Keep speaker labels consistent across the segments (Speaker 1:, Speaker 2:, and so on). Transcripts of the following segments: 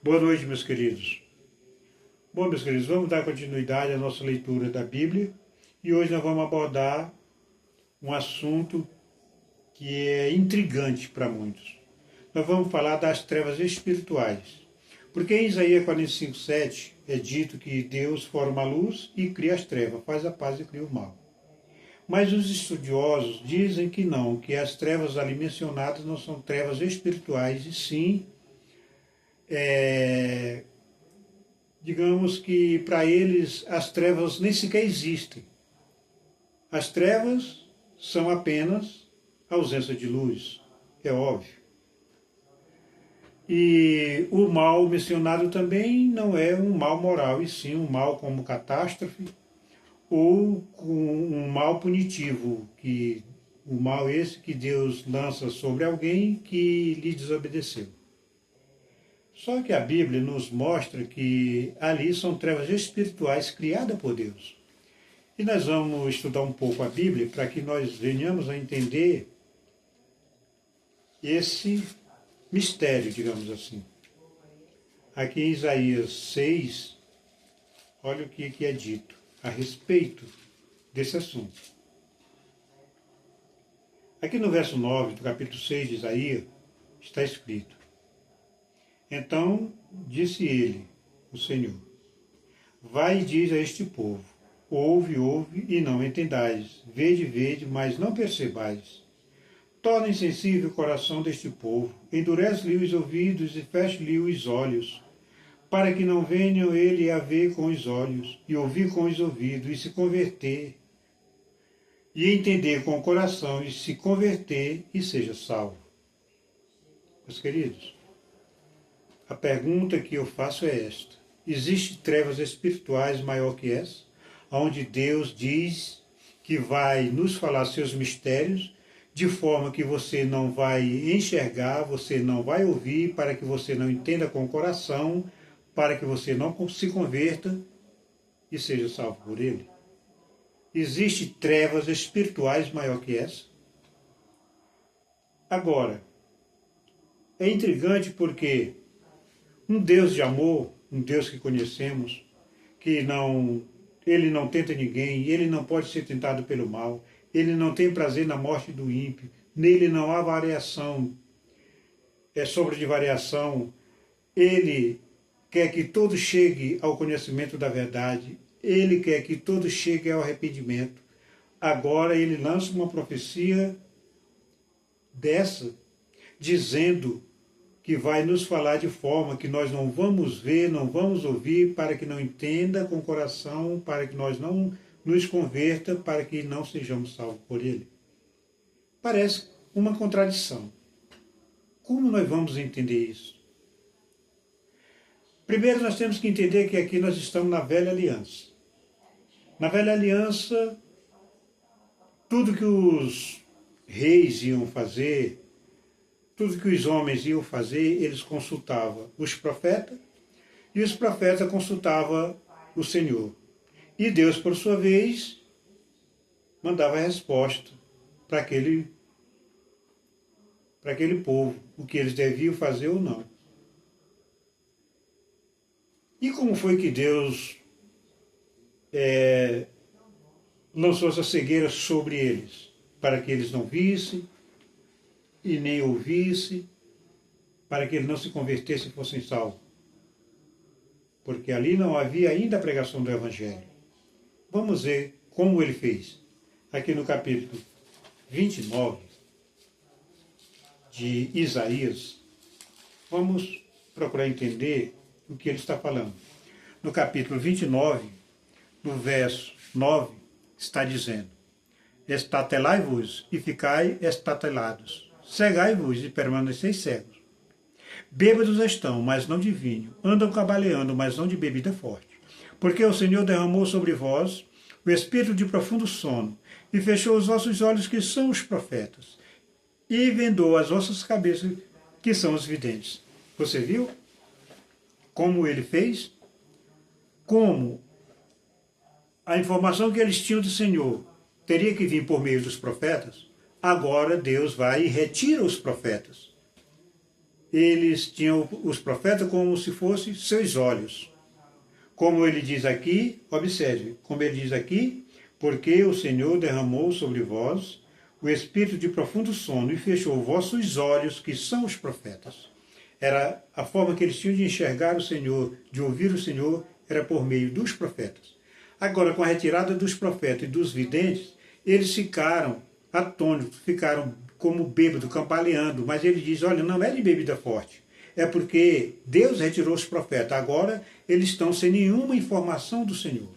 Speaker 1: Boa noite, meus queridos. Bom, meus queridos, vamos dar continuidade à nossa leitura da Bíblia e hoje nós vamos abordar um assunto que é intrigante para muitos. Nós vamos falar das trevas espirituais. Porque em Isaías 45:7 é dito que Deus forma a luz e cria as trevas, faz a paz e cria o mal. Mas os estudiosos dizem que não, que as trevas ali mencionadas não são trevas espirituais, e sim, digamos que para eles as trevas nem sequer existem. As trevas são apenas a ausência de luz, é óbvio. E o mal mencionado também não é um mal moral, e sim um mal como catástrofe, ou com um mal punitivo, que o mal esse que Deus lança sobre alguém que lhe desobedeceu. Só que a Bíblia nos mostra que ali são trevas espirituais criadas por Deus. E nós vamos estudar um pouco a Bíblia para que nós venhamos a entender esse mistério, digamos assim. Aqui em Isaías 6, olha o que é dito a respeito desse assunto. Aqui no verso 9 do capítulo 6 de Isaías, está escrito: Então disse ele, o Senhor, vai e diz a este povo, ouve, ouve e não entendais, vede, vede, mas não percebais. Torna insensível o coração deste povo, endurece-lhe os ouvidos e feche-lhe os olhos, para que não venham ele a ver com os olhos, e ouvir com os ouvidos, e se converter, e entender com o coração, e se converter, e seja salvo. Meus queridos, a pergunta que eu faço é esta: existe trevas espirituais maior que essa, onde Deus diz que vai nos falar seus mistérios, de forma que você não vai enxergar, você não vai ouvir, para que você não entenda com o coração, para que você não se converta e seja salvo por ele? Existe trevas espirituais maior que essa? Agora, é intrigante porque um Deus de amor, um Deus que conhecemos, que ele não tenta ninguém, ele não pode ser tentado pelo mal, ele não tem prazer na morte do ímpio, nele não há variação, sobre de variação, ele quer que todos cheguem ao conhecimento da verdade, ele quer que todos cheguem ao arrependimento. Agora ele lança uma profecia dessa, dizendo que vai nos falar de forma que nós não vamos ver, não vamos ouvir, para que não entenda com o coração, para que nós não nos converta, para que não sejamos salvos por ele. Parece uma contradição. Como nós vamos entender isso? Primeiro nós temos que entender que aqui nós estamos na velha aliança. Na velha aliança, tudo que os reis iam fazer, tudo que os homens iam fazer, eles consultavam os profetas, e os profetas consultavam o Senhor. E Deus, por sua vez, mandava a resposta para aquele povo, o que eles deviam fazer ou não. E como foi que Deus lançou essa cegueira sobre eles? Para que eles não vissem e nem ouvissem, para que eles não se convertessem e fossem salvos. Porque ali não havia ainda a pregação do Evangelho. Vamos ver como ele fez. Aqui no capítulo 29 de Isaías, vamos procurar entender o que ele está falando. No capítulo 29, no verso 9, está dizendo: Estatelai-vos e ficai estatelados, cegai-vos e permaneceis cegos. Bêbados estão, mas não de vinho, andam cambaleando, mas não de bebida forte. Porque o Senhor derramou sobre vós o espírito de profundo sono, e fechou os vossos olhos, que são os profetas, e vendou as vossas cabeças, que são os videntes. Você viu como ele fez? Como a informação que eles tinham do Senhor teria que vir por meio dos profetas, agora Deus vai e retira os profetas. eles tinham os profetas como se fossem seus olhos. Como ele diz aqui, observe, como ele diz aqui, porque o Senhor derramou sobre vós o espírito de profundo sono e fechou vossos olhos, que são os profetas. Era a forma que eles tinham de enxergar o Senhor, de ouvir o Senhor, era por meio dos profetas. Agora, com a retirada dos profetas e dos videntes, eles ficaram atônitos, ficaram como bêbado, cambaleando. Mas ele diz, olha, não é de bebida forte. É porque Deus retirou os profetas. Agora eles estão sem nenhuma informação do Senhor.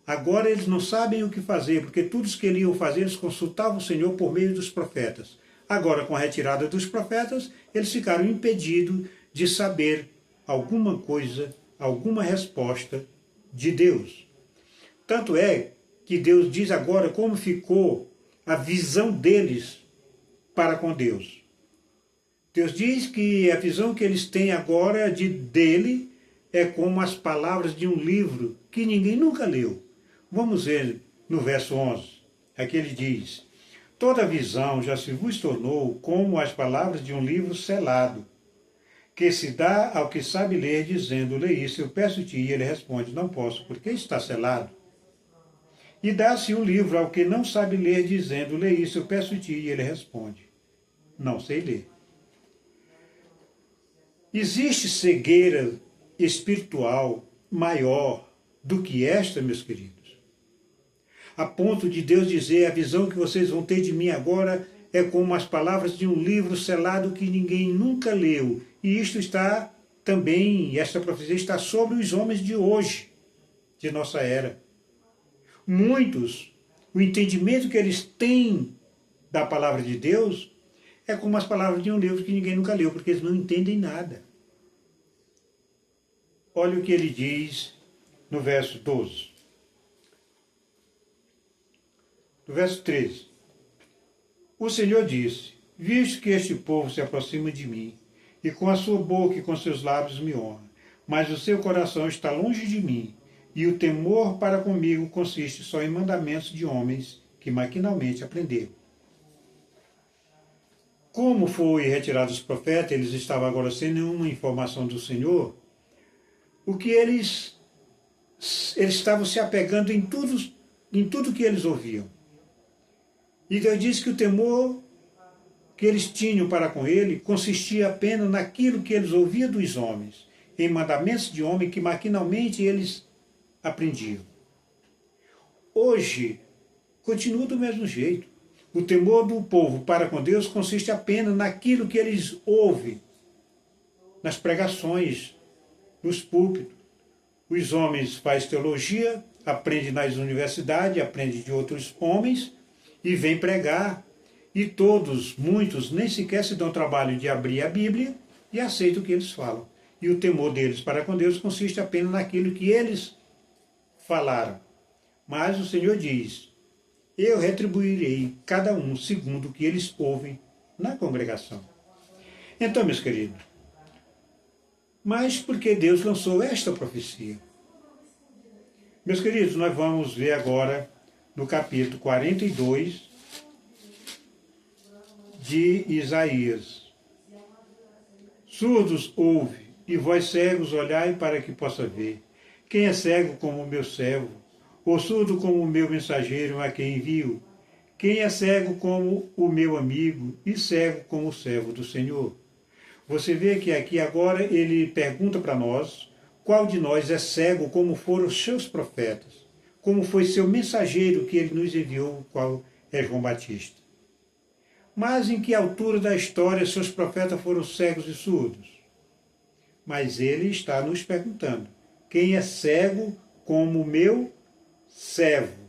Speaker 1: Agora eles não sabem o que fazer, porque tudo o que eles iam fazer, eles consultavam o Senhor por meio dos profetas. Agora, com a retirada dos profetas, eles ficaram impedidos de saber alguma coisa, alguma resposta de Deus. Tanto é que Deus diz agora como ficou a visão deles para com Deus. Deus diz que a visão que eles têm agora dele é como as palavras de um livro que ninguém nunca leu. Vamos ver no verso 11. Aqui ele diz, toda visão já se vos tornou como as palavras de um livro selado, que se dá ao que sabe ler, dizendo, lê isso, eu peço-te, e ele responde, não posso, porque está selado. E dá-se um livro ao que não sabe ler, dizendo, lê isso, eu peço-te, e ele responde, não sei ler. Existe cegueira espiritual maior do que esta, meus queridos? A ponto de Deus dizer, a visão que vocês vão ter de mim agora é como as palavras de um livro selado que ninguém nunca leu. E isto está também, esta profecia está sobre os homens de hoje, de nossa era. Muitos, o entendimento que eles têm da palavra de Deus é como as palavras de um livro que ninguém nunca leu, porque eles não entendem nada. Olha o que ele diz no verso 12. No verso 13. O Senhor disse, visto que este povo se aproxima de mim, e com a sua boca e com seus lábios me honra, mas o seu coração está longe de mim, e o temor para comigo consiste só em mandamentos de homens que maquinalmente aprenderam. Como foi retirado os profetas, eles estavam agora sem nenhuma informação do Senhor, o que eles estavam se apegando em tudo que eles ouviam. E Deus disse que o temor que eles tinham para com ele consistia apenas naquilo que eles ouviam dos homens, em mandamentos de homem que maquinalmente eles aprendiam. Hoje, continua do mesmo jeito. O temor do povo para com Deus consiste apenas naquilo que eles ouvem, nas pregações, nos púlpitos. Os homens fazem teologia, aprendem nas universidades, aprendem de outros homens e vêm pregar. E muitos, nem sequer se dão trabalho de abrir a Bíblia e aceitam o que eles falam. E o temor deles para com Deus consiste apenas naquilo que eles falaram. Mas o Senhor diz, eu retribuirei cada um segundo o que eles ouvem na congregação. Então, meus queridos, mas por que Deus lançou esta profecia? Meus queridos, nós vamos ver agora no capítulo 42 de Isaías. Surdos ouve, e vós cegos olhai para que possa ver. Quem é cego como o meu servo, ou surdo como o meu mensageiro a quem envio? Quem é cego como o meu amigo, e cego como o servo do Senhor? Você vê que aqui agora ele pergunta para nós, qual de nós é cego como foram os seus profetas? Como foi seu mensageiro que ele nos enviou, qual é João Batista? Mas em que altura da história seus profetas foram cegos e surdos? Mas ele está nos perguntando, quem é cego como o meu servo?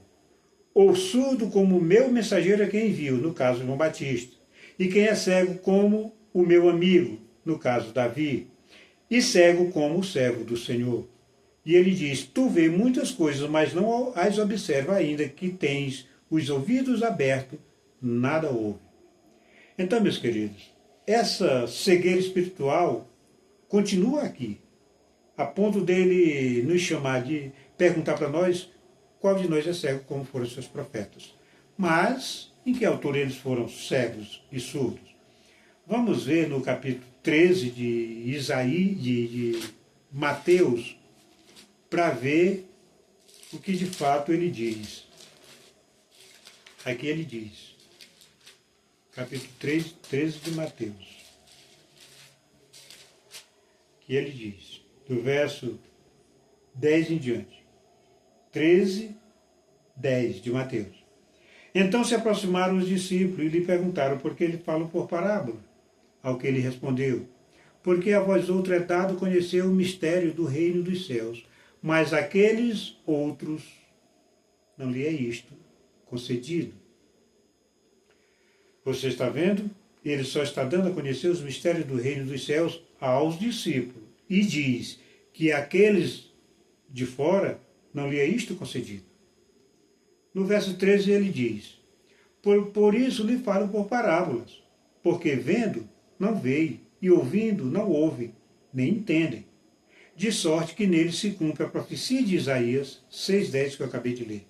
Speaker 1: Ou surdo como o meu mensageiro a quem envio, no caso João Batista? E quem é cego como o meu amigo, no caso Davi? E cego como o servo do Senhor? E ele diz, tu vês muitas coisas, mas não as observa ainda, que tens os ouvidos abertos, nada ouve. Então, meus queridos, essa cegueira espiritual continua aqui, a ponto dele nos chamar, de perguntar para nós qual de nós é cego como foram os seus profetas. Mas, em que altura eles foram cegos e surdos? Vamos ver no capítulo 13 de Isaías, de Mateus, para ver o que de fato ele diz. Aqui ele diz, capítulo 13 de Mateus, que ele diz, do verso 10 em diante. 13, 10 de Mateus. Então se aproximaram os discípulos e lhe perguntaram por que ele fala por parábola. Ao que ele respondeu, porque a vós outro é dado conhecer o mistério do reino dos céus, mas aqueles outros não lhe é isto concedido. Você está vendo? Ele só está dando a conhecer os mistérios do reino dos céus aos discípulos. E diz que aqueles de fora não lhe é isto concedido. No verso 13 ele diz, por isso lhe falo por parábolas, porque vendo, não veem, e ouvindo, não ouvem, nem entendem. De sorte que nele se cumpre a profecia de Isaías 6,10 que eu acabei de ler,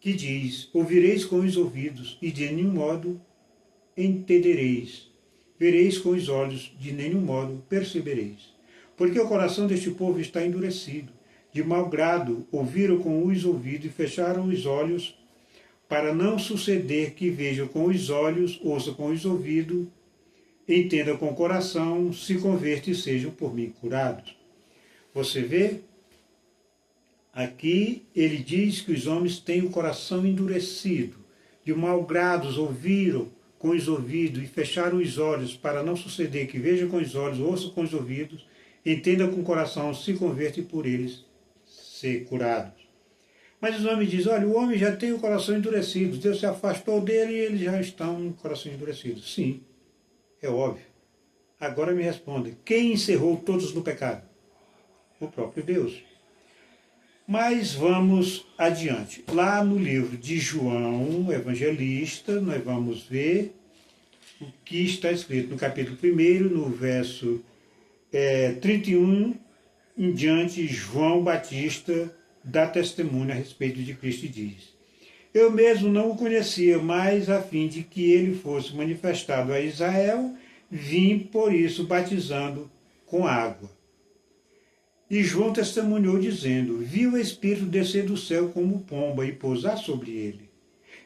Speaker 1: que diz, ouvireis com os ouvidos, e de nenhum modo entendereis, vereis com os olhos, de nenhum modo percebereis. Porque o coração deste povo está endurecido, de mau grado ouviram com os ouvidos e fecharam os olhos, para não suceder que vejam com os olhos, ouçam com os ouvidos, entendam com o coração, se convertam e sejam por mim curados. Você vê? Aqui ele diz que os homens têm o coração endurecido, de mau grado ouviram com os ouvidos e fecharam os olhos, para não suceder que vejam com os olhos, ouçam com os ouvidos, entendam com o coração, se convertam e por eles ser curados. Mas os homens dizem, olha, o homem já tem o coração endurecido, Deus se afastou dele e eles já estão com o coração endurecido. Sim, é óbvio. Agora me responde, quem encerrou todos no pecado? O próprio Deus. Mas vamos adiante. Lá no livro de João, Evangelista, nós vamos ver o que está escrito no capítulo 1, no verso 31 em diante, João Batista dá testemunho a respeito de Cristo e diz, eu mesmo não o conhecia, mas a fim de que ele fosse manifestado a Israel, vim por isso batizando com água. E João testemunhou dizendo, vi o Espírito descer do céu como pomba e pousar sobre ele.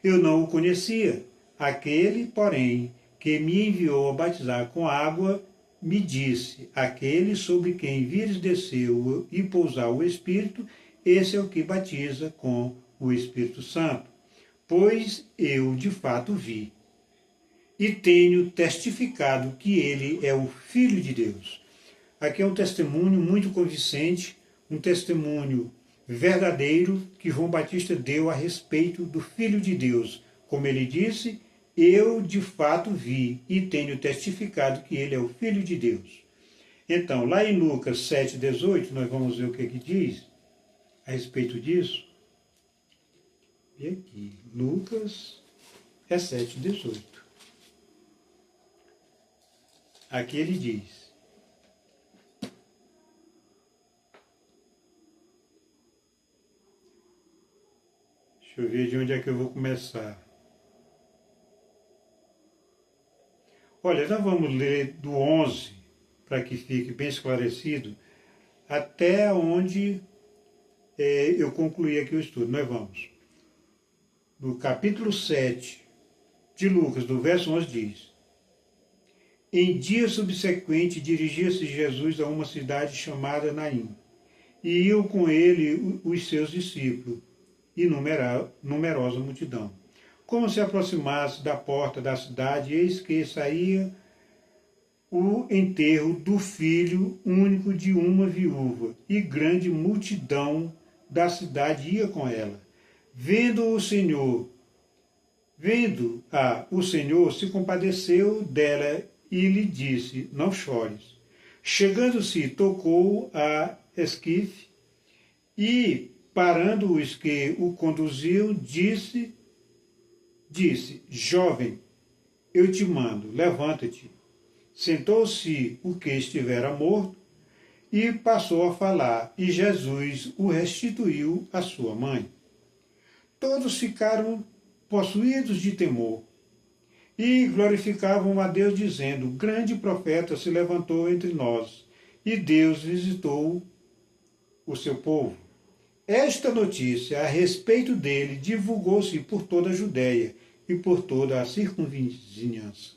Speaker 1: Eu não o conhecia, aquele, porém, que me enviou a batizar com água, me disse, aquele sobre quem vires descer e pousar o Espírito, esse é o que batiza com o Espírito Santo. Pois eu de fato vi, e tenho testificado que ele é o Filho de Deus. Aqui é um testemunho muito convincente, um testemunho verdadeiro que João Batista deu a respeito do Filho de Deus. Como ele disse, eu de fato vi e tenho testificado que ele é o Filho de Deus. Então, lá em Lucas 7,18, nós vamos ver o que diz a respeito disso. E aqui, Lucas 7,18. Aqui ele diz, deixa eu ver de onde é que eu vou começar. Olha, nós vamos ler do 11, para que fique bem esclarecido, até onde eu concluí aqui o estudo. Nós vamos. No capítulo 7 de Lucas, do verso 11, diz, em dia subsequente dirigia-se Jesus a uma cidade chamada Naim, e iam com ele os seus discípulos e numerosa multidão. Como se aproximasse da porta da cidade, eis que saía o enterro do filho único de uma viúva, e grande multidão da cidade ia com ela. Vendo o Senhor, se compadeceu dela e lhe disse, não chores. Chegando-se, tocou a esquife e, parando os que o conduziam, disse, jovem, eu te mando, levanta-te. Sentou-se o que estivera morto e passou a falar, e Jesus o restituiu à sua mãe. Todos ficaram possuídos de temor e glorificavam a Deus, dizendo: grande profeta se levantou entre nós, e Deus visitou o seu povo. Esta notícia a respeito dele divulgou-se por toda a Judéia e por toda a circunvizinhança.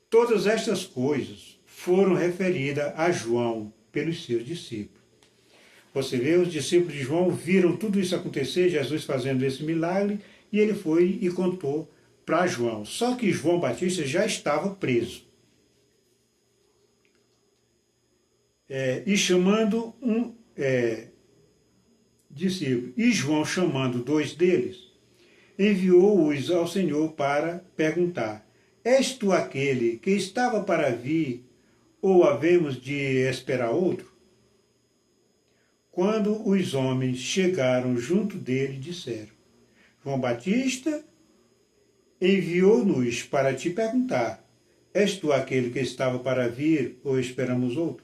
Speaker 1: Todas estas coisas foram referidas a João pelos seus discípulos. Você vê, os discípulos de João viram tudo isso acontecer, Jesus fazendo esse milagre, e ele foi e contou para João. Só que João Batista já estava preso. E chamando um discípulo, e João, chamando 2 deles, enviou-os ao Senhor para perguntar: és tu aquele que estava para vir, ou havemos de esperar outro? Quando os homens chegaram junto dele, disseram: João Batista enviou-nos para te perguntar: és tu aquele que estava para vir, ou esperamos outro?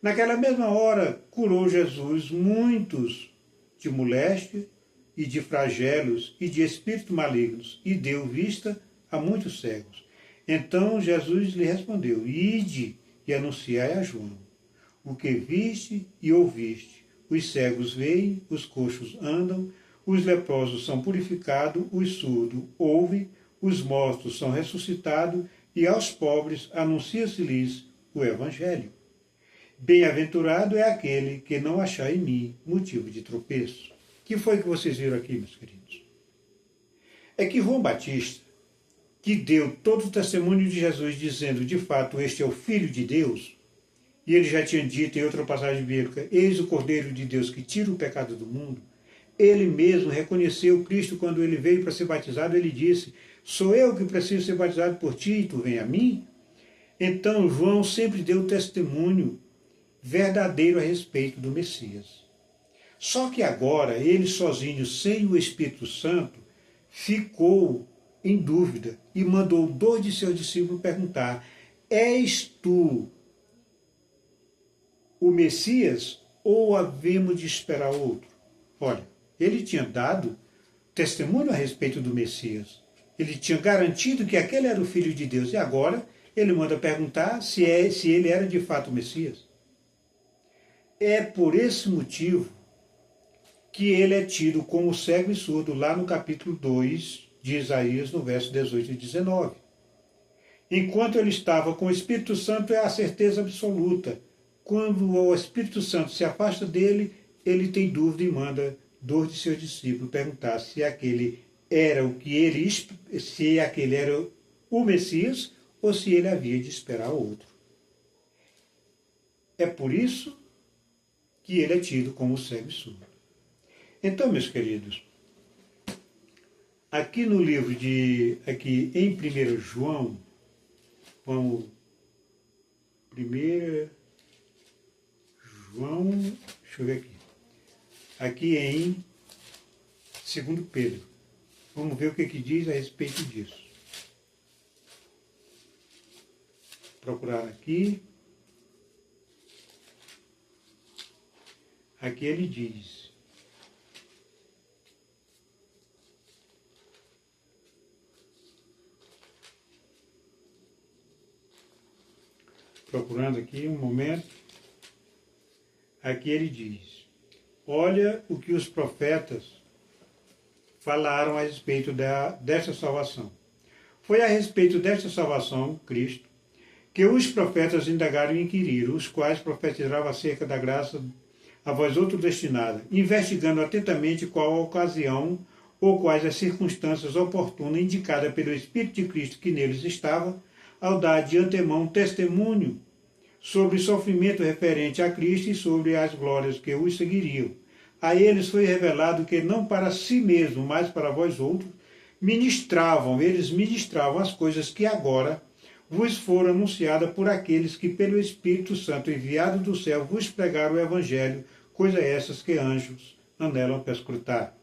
Speaker 1: Naquela mesma hora, curou Jesus muitos de moléstia e de flagelos e de espíritos malignos, e deu vista a muitos cegos. Então Jesus lhe respondeu: ide e anunciai a João o que viste e ouviste. Os cegos veem, os coxos andam, os leprosos são purificados, os surdos ouvem, os mortos são ressuscitados, e aos pobres anuncia-se-lhes o Evangelho. Bem-aventurado é aquele que não achar em mim motivo de tropeço. O que foi que vocês viram aqui, meus queridos? É que João Batista, que deu todo o testemunho de Jesus, dizendo, de fato, este é o Filho de Deus, e ele já tinha dito em outra passagem bíblica: eis o Cordeiro de Deus que tira o pecado do mundo. Ele mesmo reconheceu Cristo quando ele veio para ser batizado. Ele disse: sou eu que preciso ser batizado por ti e tu vem a mim? Então João sempre deu testemunho verdadeiro a respeito do Messias. Só que agora ele sozinho, sem o Espírito Santo, ficou em dúvida e mandou 2 de seus discípulos perguntar: és tu o Messias, ou havemos de esperar outro? Olha, ele tinha dado testemunho a respeito do Messias. Ele tinha garantido que aquele era o Filho de Deus. E agora ele manda perguntar se ele era de fato o Messias. É por esse motivo que ele é tido como cego e surdo lá no capítulo 2 de Isaías, no verso 18 e 19. Enquanto ele estava com o Espírito Santo, é a certeza absoluta. Quando o Espírito Santo se afasta dele, ele tem dúvida e manda 2 de seus discípulos perguntar se aquele era o Messias ou se ele havia de esperar outro. É por isso que ele é tido como cego e surdo. Então, meus queridos, aqui no livro aqui em 1 João, vamos, 1 João, deixa eu ver aqui. Aqui em 2 Pedro. Vamos ver o que diz a respeito disso. Procurar aqui. Aqui ele diz: procurando aqui um momento. Aqui ele diz: olha o que os profetas falaram a respeito desta salvação. Foi a respeito desta salvação, Cristo, que os profetas indagaram e inquiriram, os quais profetizavam acerca da graça a vós outro destinada, investigando atentamente qual a ocasião ou quais as circunstâncias oportunas indicadas pelo Espírito de Cristo que neles estava, ao dar de antemão testemunho sobre o sofrimento referente a Cristo e sobre as glórias que os seguiriam. A eles foi revelado que não para si mesmo, mas para vós outros, eles ministravam as coisas que agora vos foram anunciadas por aqueles que pelo Espírito Santo enviado do céu vos pregaram o Evangelho, coisas essas que anjos anelam para escrutar.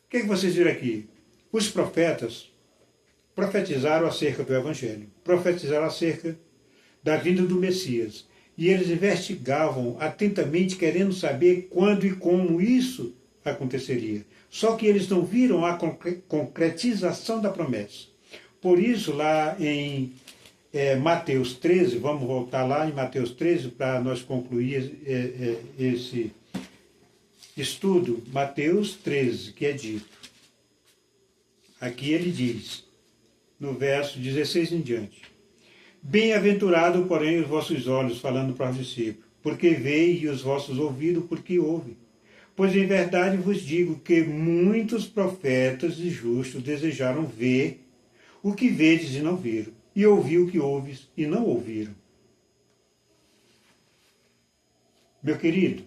Speaker 1: O que vocês viram aqui? Os profetas profetizaram acerca do Evangelho, profetizaram acerca da vinda do Messias. E eles investigavam atentamente, querendo saber quando e como isso aconteceria. Só que eles não viram a concretização da promessa. Por isso, lá em Mateus 13, vamos voltar lá em Mateus 13 para nós concluir esse estudo. Mateus 13, que é dito. Aqui ele diz, no verso 16 em diante: Bem-aventurado, porém, os vossos olhos, falando para os discípulos, porque veem, e os vossos ouvidos, porque ouvem. Pois em verdade vos digo que muitos profetas e justos desejaram ver o que vedes e não viram, e ouvir o que ouves e não ouviram. Meu querido,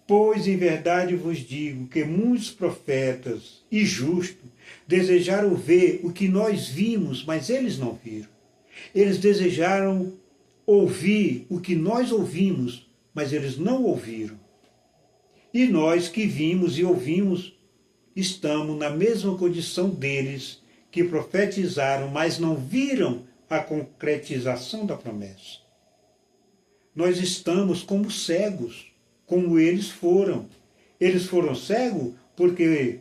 Speaker 1: pois em verdade vos digo que muitos profetas e justos desejaram ver o que nós vimos, mas eles não viram. Eles desejaram ouvir o que nós ouvimos, mas eles não ouviram. E nós que vimos e ouvimos, estamos na mesma condição deles, que profetizaram, mas não viram a concretização da promessa. Nós estamos como cegos, como eles foram. Eles foram cegos porque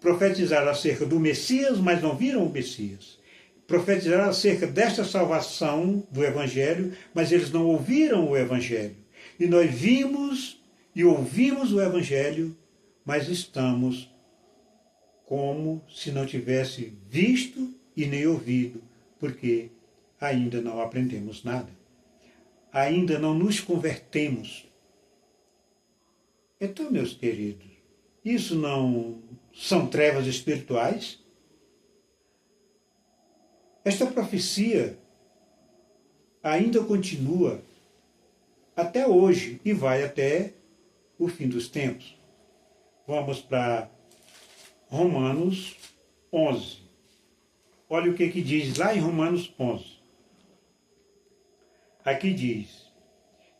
Speaker 1: profetizaram acerca do Messias, mas não viram o Messias. Profetizaram acerca desta salvação do Evangelho, mas eles não ouviram o Evangelho. E nós vimos e ouvimos o Evangelho, mas estamos como se não tivesse visto e nem ouvido, porque ainda não aprendemos nada. Ainda não nos convertemos. Então, meus queridos, isso não são trevas espirituais? Esta profecia ainda continua até hoje e vai até o fim dos tempos. Vamos para Romanos 11. Olha o que diz lá em Romanos 11. Aqui diz: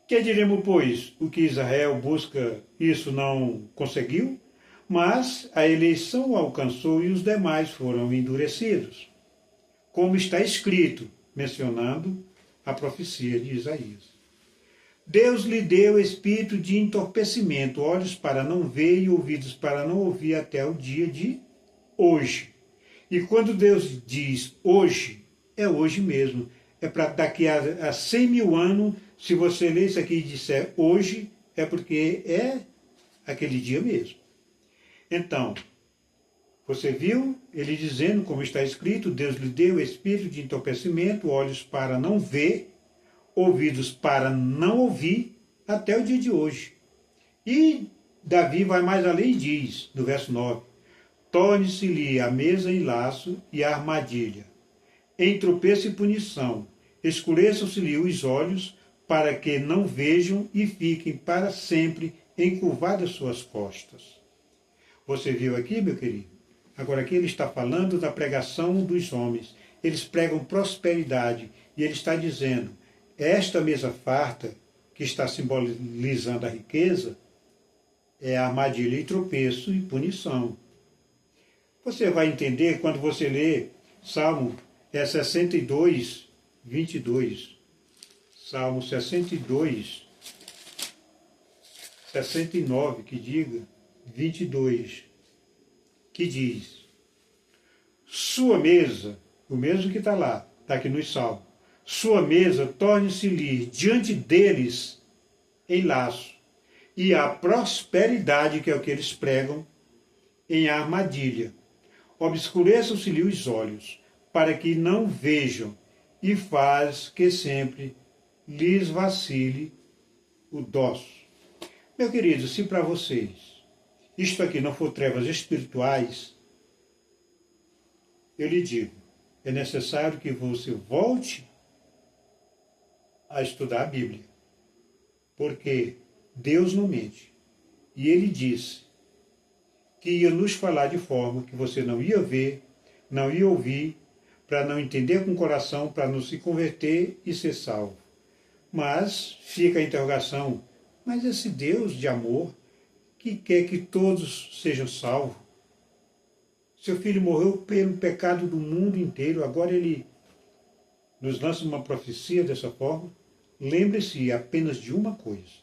Speaker 1: Que diremos, pois, o que Israel busca, isso não conseguiu? Mas a eleição o alcançou e os demais foram endurecidos. Como está escrito, mencionando a profecia de Isaías. Deus lhe deu espírito de entorpecimento, olhos para não ver e ouvidos para não ouvir até o dia de hoje. E quando Deus diz hoje, é hoje mesmo. É para daqui a 100 mil anos, se você ler isso aqui e disser hoje, é porque é aquele dia mesmo. Então, você viu ele dizendo, como está escrito, Deus lhe deu espírito de entorpecimento, olhos para não ver, ouvidos para não ouvir, até o dia de hoje. E Davi vai mais além e diz, no verso 9, torne-se-lhe a mesa em laço e a armadilha, em tropeço e punição, escureçam-se-lhe os olhos, para que não vejam e fiquem para sempre encurvadas suas costas. Você viu aqui, meu querido? Agora aqui ele está falando da pregação dos homens. Eles pregam prosperidade e ele está dizendo, esta mesa farta, que está simbolizando a riqueza, é a armadilha e tropeço e punição. Você vai entender quando você lê Salmo 62, 22. Salmo 62, 69, que diga, 22, que diz, sua mesa, o mesmo que está lá, está aqui no Salmo, sua mesa torne-se-lhe diante deles em laço, e a prosperidade, que é o que eles pregam, em armadilha. Obscureçam-se-lhe os olhos, para que não vejam, e faz que sempre lhes vacile o dócil. Meu querido, se para vocês isto aqui não for trevas espirituais, eu lhe digo, é necessário que você volte a estudar a Bíblia, porque Deus não mente. E Ele disse que ia nos falar de forma que você não ia ver, não ia ouvir, para não entender com o coração, para não se converter e ser salvo. Mas fica a interrogação, mas esse Deus de amor que quer que todos sejam salvos, seu filho morreu pelo pecado do mundo inteiro, agora ele nos lança uma profecia dessa forma. Lembre-se apenas de uma coisa.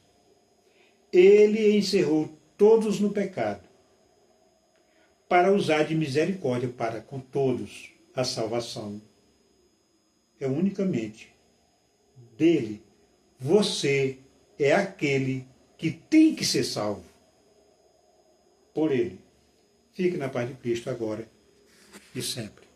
Speaker 1: Ele encerrou todos no pecado, para usar de misericórdia para com todos, A salvação é unicamente dele. Você é aquele que tem que ser salvo por ele. Fique na paz de Cristo agora e sempre.